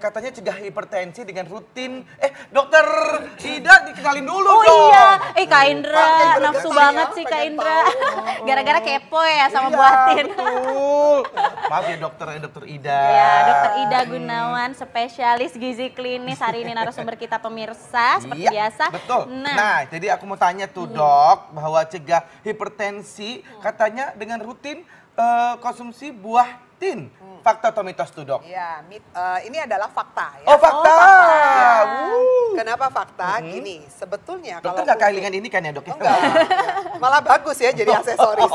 katanya cegah hipertensi dengan rutin. Dokter Ida dikenalin dulu dong. Oh iya, Kak Indra, nafsu banget sih Kak Indra. Gara-gara kepo ya sama buah tin. Betul. Maaf ya dokter Ida. Ya, Dokter Ida Gunawan, spesialis gizi klinis. Hari ini narasumber kita pemirsa, seperti biasa. Betul. Nah, jadi aku mau tanya tuh dok, bahwa cegah hipertensi katanya dengan rutin konsumsi buah tin. Fakta atau mitos tuh dok? Ya, ini adalah fakta ya. Oh fakta. Ya. Kenapa fakta? Gini, sebetulnya Dokter kalau nggak kehilangan ini kan ya dok? enggak, malah bagus ya jadi aksesoris.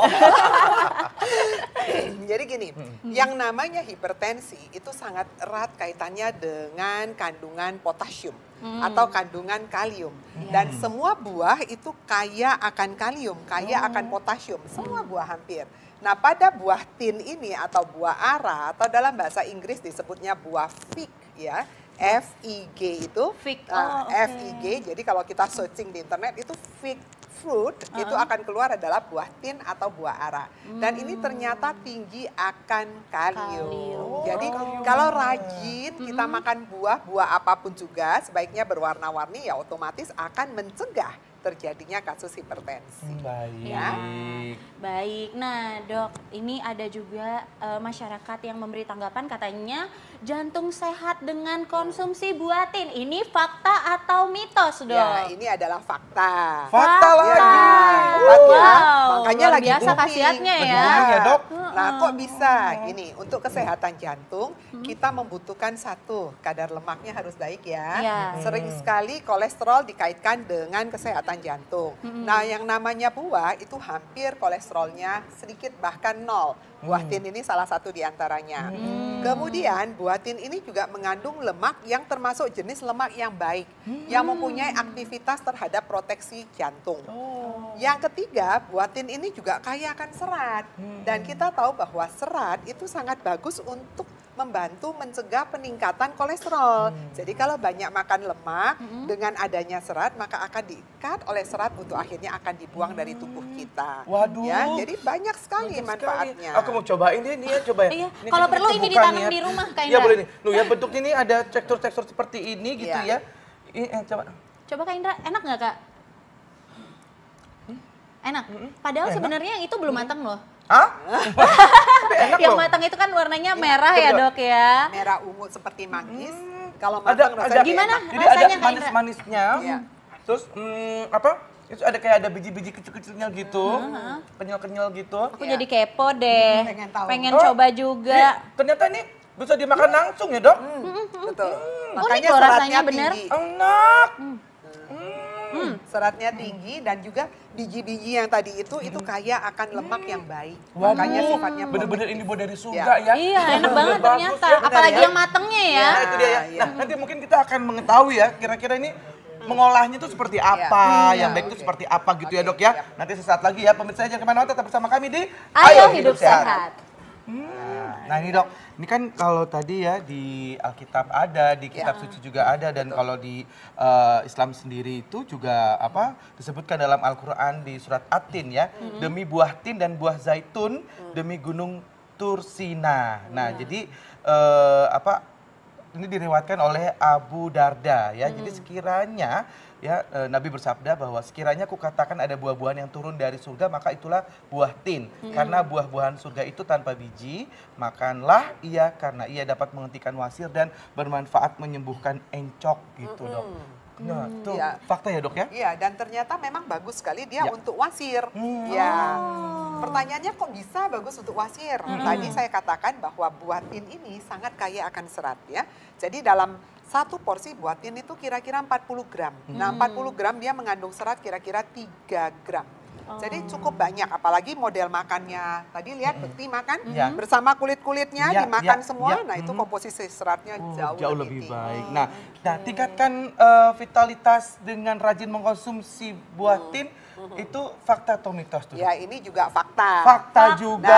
Jadi gini, yang namanya hipertensi itu sangat erat kaitannya dengan kandungan potasium atau kandungan kalium. Dan semua buah itu kaya akan kalium, kaya akan potasium, semua buah hampir. Nah pada buah tin ini atau buah ara atau dalam bahasa Inggris disebutnya buah fig ya, FIG itu, Fig. FIG. Jadi kalau kita searching di internet itu fig fruit itu akan keluar adalah buah tin atau buah ara. Dan ini ternyata tinggi akan kalium. Jadi kalau rajin kita makan buah apapun juga sebaiknya berwarna-warni ya otomatis akan mencegah terjadinya kasus hipertensi. Baik. Ya. Baik, nah dok, ini ada juga masyarakat yang memberi tanggapan katanya jantung sehat dengan konsumsi buah tin. Ini fakta atau mitos dok? Ya, ini adalah fakta. Fakta lagi. Hebat ya. Makanya luar lagi biasa booming. khasiatnya ya. Benar ya, Dok? Nah kok bisa gini, untuk kesehatan jantung kita membutuhkan satu, kadar lemaknya harus baik ya. Iya. Sering sekali kolesterol dikaitkan dengan kesehatan jantung. Nah yang namanya buah itu hampir kolesterolnya sedikit bahkan nol. Buah tin ini salah satu diantaranya. Kemudian buah tin ini juga mengandung lemak yang termasuk jenis lemak yang baik. Yang mempunyai aktivitas terhadap proteksi jantung. Yang ketiga, buah tin ini juga kaya akan serat. Dan kita tahu bahwa serat itu sangat bagus untuk membantu mencegah peningkatan kolesterol. Jadi kalau banyak makan lemak, dengan adanya serat maka akan diikat oleh serat untuk akhirnya akan dibuang dari tubuh kita. Waduh. Ya, jadi banyak sekali Banyak manfaatnya. sekali. Aku mau cobain ini ya, coba ya. Iya, Ini kalau kita perlu ini buka ditanam nih ya. di rumah Kak Iya Indra. boleh nih. Loh ya bentuknya ini ada tekstur-tekstur seperti ini gitu Iya. ya. Ini coba. Coba Kak Indra, enak nggak Kak? Enak. Padahal Enak. sebenarnya yang itu belum matang loh. Hah? Tapi enak Yang loh. matang itu kan warnanya merah ya betul. dok ya. Merah ungu seperti manggis. Kalau Ada matang rasanya Gimana? enak. Jadi Rasanya, ada Kak Indra? manis-manisnya. Iya. Terus apa? Itu ada kayak ada biji-biji kecil-kecilnya gitu. Kenyal-kenyal gitu. Aku Iya. jadi kepo deh. Pengen tahu. Pengen Oh, coba juga. Ternyata ini bisa dimakan langsung ya, Dok? Betul. Unik loh rasanya, bener. tinggi. Enak. Seratnya tinggi dan juga biji-biji yang tadi itu kaya akan lemak yang baik. Waduh, Makanya sifatnya bener-bener ini buat dari surga ya. Iya, enak banget Bagus ternyata. ya, Apalagi ya. yang matengnya ya. Nah, itu dia ya. Iya. Nah, nanti mungkin kita akan mengetahui ya kira-kira ini mengolahnya itu seperti apa, yang baik itu seperti apa gitu ya, Dok ya. Nanti sesaat lagi ya, pemirsa jangan kemana-mana, tetap bersama kami di Ayo hidup sehat. Nah ini dok, ini kan kalau tadi ya di Alkitab ada, di kitab suci juga ada, dan kalau di Islam sendiri itu juga apa disebutkan dalam Al-Quran di surat At-Tin ya, demi buah tin dan buah zaitun, demi gunung Tursina. Nah jadi apa ini diriwayatkan oleh Abu Darda ya, jadi sekiranya ya Nabi bersabda bahwa sekiranya kukatakan ada buah-buahan yang turun dari surga maka itulah buah tin. Karena buah-buahan surga itu tanpa biji, makanlah ia karena ia dapat menghentikan wasir dan bermanfaat menyembuhkan encok gitu dok. Nah tuh Iya. fakta ya dok ya? Iya, dan ternyata memang bagus sekali dia Ya. untuk wasir. Ya. Pertanyaannya kok bisa bagus untuk wasir? Tadi saya katakan bahwa buah tin ini sangat kaya akan serat ya. Jadi dalam satu porsi buah tin itu kira-kira 40 gram. Nah 40 gram dia mengandung serat kira-kira 3 gram. Jadi cukup banyak, apalagi model makannya. Tadi lihat Bekti makan Ya. bersama kulit-kulitnya Ya, dimakan ya, semua. ya. Nah itu komposisi seratnya Jauh lebih lebih tinggi. baik. Nah, tingkatkan vitalitas dengan rajin mengkonsumsi buah tin itu fakta atau mitos tuh? Ya ini juga fakta. Fakta juga.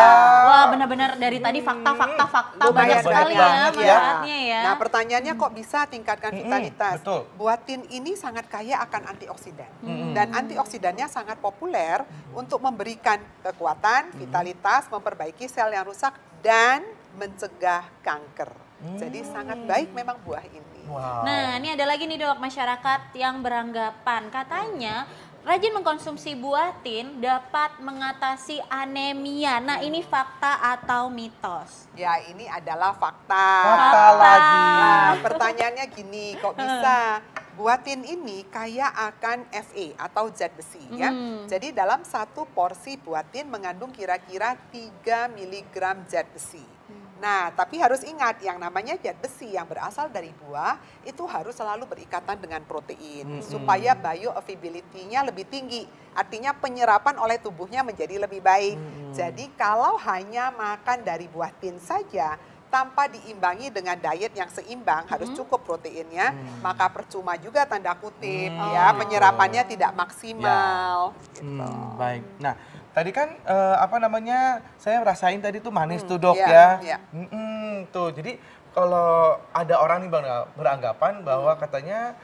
Wah benar-benar dari tadi fakta Lumayan banyak sekali ya banget ya. manfaatnya ya. Nah pertanyaannya kok bisa tingkatkan vitalitas? betul. Buah tin ini sangat kaya akan antioksidan. Dan antioksidannya sangat populer untuk memberikan kekuatan, vitalitas, memperbaiki sel yang rusak, dan mencegah kanker. Jadi sangat baik memang buah ini. Wow. Nah, ini ada lagi nih dok, masyarakat yang beranggapan katanya rajin mengkonsumsi buah tin dapat mengatasi anemia. Nah, ini fakta atau mitos? Ya, ini adalah fakta. Fakta lagi. Nah, pertanyaannya gini, kok bisa? Buah tin ini kaya akan Fe atau zat besi ya. Jadi dalam satu porsi buah tin mengandung kira-kira 3 mg zat besi. Nah, tapi harus ingat yang namanya zat besi yang berasal dari buah itu harus selalu berikatan dengan protein supaya bioavailability-nya lebih tinggi. Artinya penyerapan oleh tubuhnya menjadi lebih baik. Jadi kalau hanya makan dari buah tin saja tanpa diimbangi dengan diet yang seimbang, harus cukup proteinnya, maka percuma juga tanda kutip ya, penyerapannya tidak maksimal. Gitu. Baik. Nah, tadi kan saya rasain tadi tuh manis tuh dok Iya, ya. iya. Tuh, jadi kalau ada orang nih Bang beranggapan bahwa katanya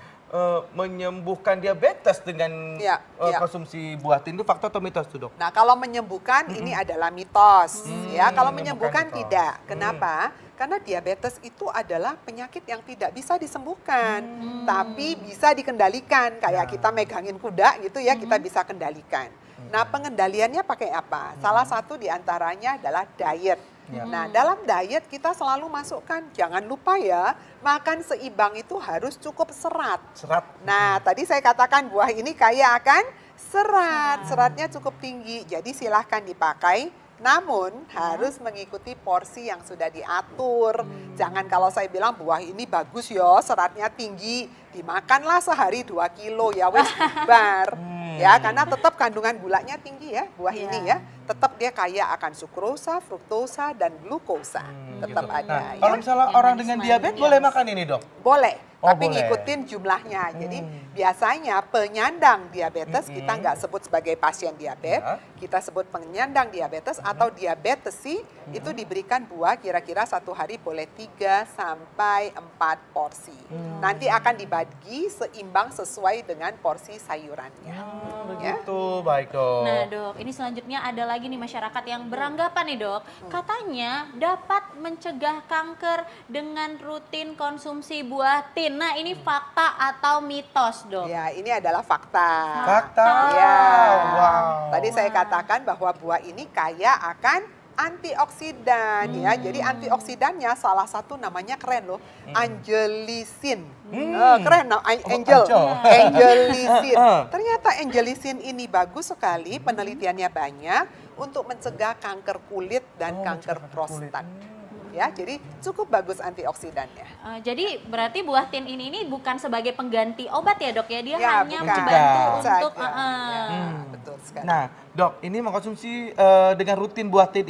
menyembuhkan diabetes dengan Iya, iya. konsumsi buah tin itu fakta atau mitos tuh dok? Nah, kalau menyembuhkan ini adalah mitos ya. Kalau menyembuhkan mitos. tidak. Kenapa? Karena diabetes itu adalah penyakit yang tidak bisa disembuhkan, tapi bisa dikendalikan. Kayak kita megangin kuda gitu ya, kita bisa kendalikan. Nah, pengendaliannya pakai apa? Salah satu diantaranya adalah diet. Nah, dalam diet kita selalu masukkan, jangan lupa ya, makan seimbang itu harus cukup serat. Serat. Nah, tadi saya katakan buah ini kaya akan serat. Seratnya cukup tinggi, jadi silahkan dipakai. Namun harus mengikuti porsi yang sudah diatur. Jangan kalau saya bilang buah ini bagus ya, seratnya tinggi, dimakanlah sehari 2 kilo ya wes bar. Ya, karena tetap kandungan gulanya tinggi ya buah ini ya. Tetap dia kaya akan sukrosa, fruktosa, dan glukosa. Tetap ada. Nah, Ya. kalau misalnya Yang orang manis-manis. dengan diabetes boleh makan ini dok? Boleh, Oh, tapi boleh. ngikutin jumlahnya. Jadi biasanya penyandang diabetes kita nggak sebut sebagai pasien diabetes, Ya. kita sebut penyandang diabetes atau diabetesi itu diberikan buah kira-kira 1 hari boleh 3 sampai 4 porsi. Nanti akan dibagi seimbang sesuai dengan porsi sayurannya. Begitu, baik dok. Nah dok, ini selanjutnya ada lagi nih masyarakat yang beranggapan nih dok, katanya dapat mencegah kanker dengan rutin konsumsi buah tin. Nah ini fakta atau mitos dok? Ya, ini adalah fakta. Fakta. Ya. Wow. Tadi saya katakan bahwa buah ini kaya akan antioksidan ya. Jadi antioksidannya salah satu namanya keren loh, angelisin. Keren, angel. Angelisin. Ternyata angelisin ini bagus sekali, penelitiannya banyak untuk mencegah kanker kulit dan kanker prostat. Ya, jadi cukup bagus antioksidannya. Jadi berarti buah tin ini bukan sebagai pengganti obat ya dok ya? Dia Ya, hanya bukan. membantu Saja. untuk... Ya, betul sekali. Nah, dok, ini mengkonsumsi dengan rutin buah tin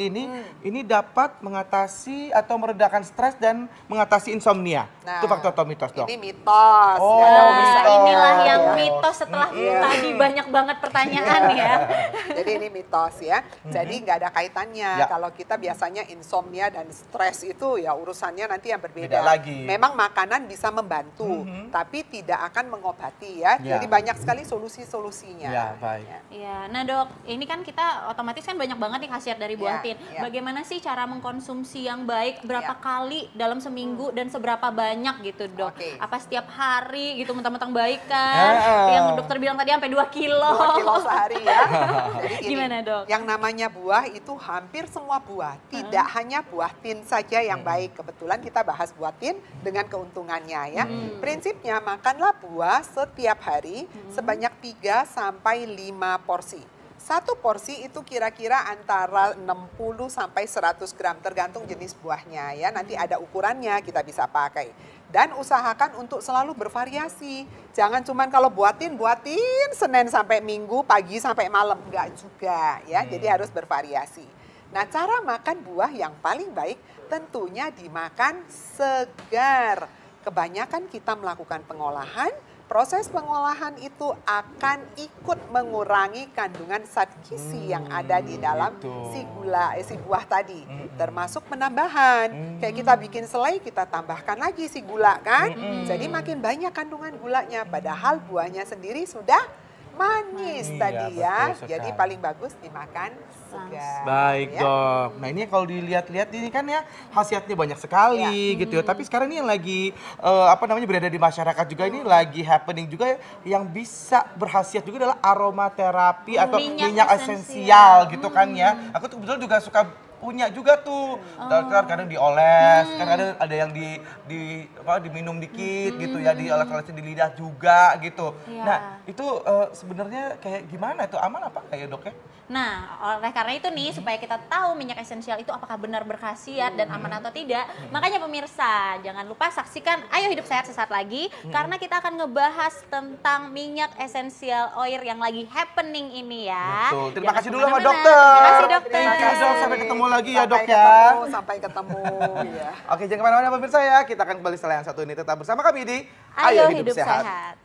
ini dapat mengatasi atau meredakan stres dan mengatasi insomnia. Nah, Itu fakta atau mitos, dok? Ini mitos. Oh, ya, Nah, mitos. inilah yang Ya. mitos setelah Iya. tadi banyak banget pertanyaan ya. Jadi ini mitos ya. Jadi nggak ada kaitannya. Ya. Kalau kita biasanya insomnia dan stres itu ya urusannya nanti yang berbeda. Beda lagi. Memang makanan bisa membantu, tapi tidak akan mengobati ya. Ya. Jadi banyak sekali solusi-solusinya. Ya, baik. Ya. Iya, nah dok, ini kan kita otomatis kan banyak banget nih khasiat dari buah Ya, tin. ya. Bagaimana sih cara mengkonsumsi yang baik? Berapa Ya. kali dalam seminggu dan seberapa banyak gitu dok? Oke. Apa setiap hari gitu mentang-mentang baik kan? Yang dokter bilang tadi sampai 2 kilo. 2 kilo sehari ya. Jadi gini, Gimana, Dok? yang namanya buah itu hampir semua buah. Tidak hanya buah tin saja yang baik. Kebetulan kita bahas buah tin dengan keuntungannya ya. Prinsipnya makanlah buah setiap hari sebanyak 3 sampai 5 porsi. Satu porsi itu kira-kira antara 60 sampai 100 gram tergantung jenis buahnya ya. Nanti ada ukurannya kita bisa pakai. Dan usahakan untuk selalu bervariasi. Jangan cuman kalau buatin Senin sampai Minggu, pagi sampai malam. Enggak juga ya, jadi harus bervariasi. Nah, cara makan buah yang paling baik tentunya dimakan segar. Kebanyakan kita melakukan pengolahan, proses pengolahan itu akan ikut mengurangi kandungan zat gizi yang ada di dalam gitu. si buah tadi. Termasuk penambahan. Kayak kita bikin selai, kita tambahkan lagi si gula kan. Jadi makin banyak kandungan gulanya. Padahal buahnya sendiri sudah manis Iya, tadi ya. betul Jadi sekali. paling bagus dimakan segar. Baik ya. dok. Nah ini kalau dilihat-lihat ini kan ya khasiatnya banyak sekali gitu ya. Tapi sekarang ini yang lagi apa namanya berada di masyarakat juga ini lagi happening juga ya, yang bisa berkhasiat juga adalah aromaterapi atau Minyak minyak esensial gitu kan ya. Aku tuh kebetulan juga suka punya juga tuh. Kadang dioles, kadang ada yang diminum dikit gitu ya, dioles-olesin di lidah juga gitu. Iya. Nah, itu sebenarnya kayak gimana itu aman apa enggak ya, Dok ya? Nah, oleh karena itu nih, supaya kita tahu minyak esensial itu apakah benar berkhasiat dan aman atau tidak, makanya pemirsa, jangan lupa saksikan Ayo Hidup Sehat sesaat lagi, karena kita akan ngebahas tentang minyak esensial oil yang lagi happening ini ya. Betul. Terima Jangan kasih dulu sama kemana-mana. dokter. Terima kasih dokter. Thank you, Dok. Sampai ketemu lagi ya, Dok ya. Sampai ketemu ya. Oke, jangan kemana-mana pemirsa ya. Kita akan kembali setelah yang satu ini. Tetap bersama kami di Ayo Hidup Sehat.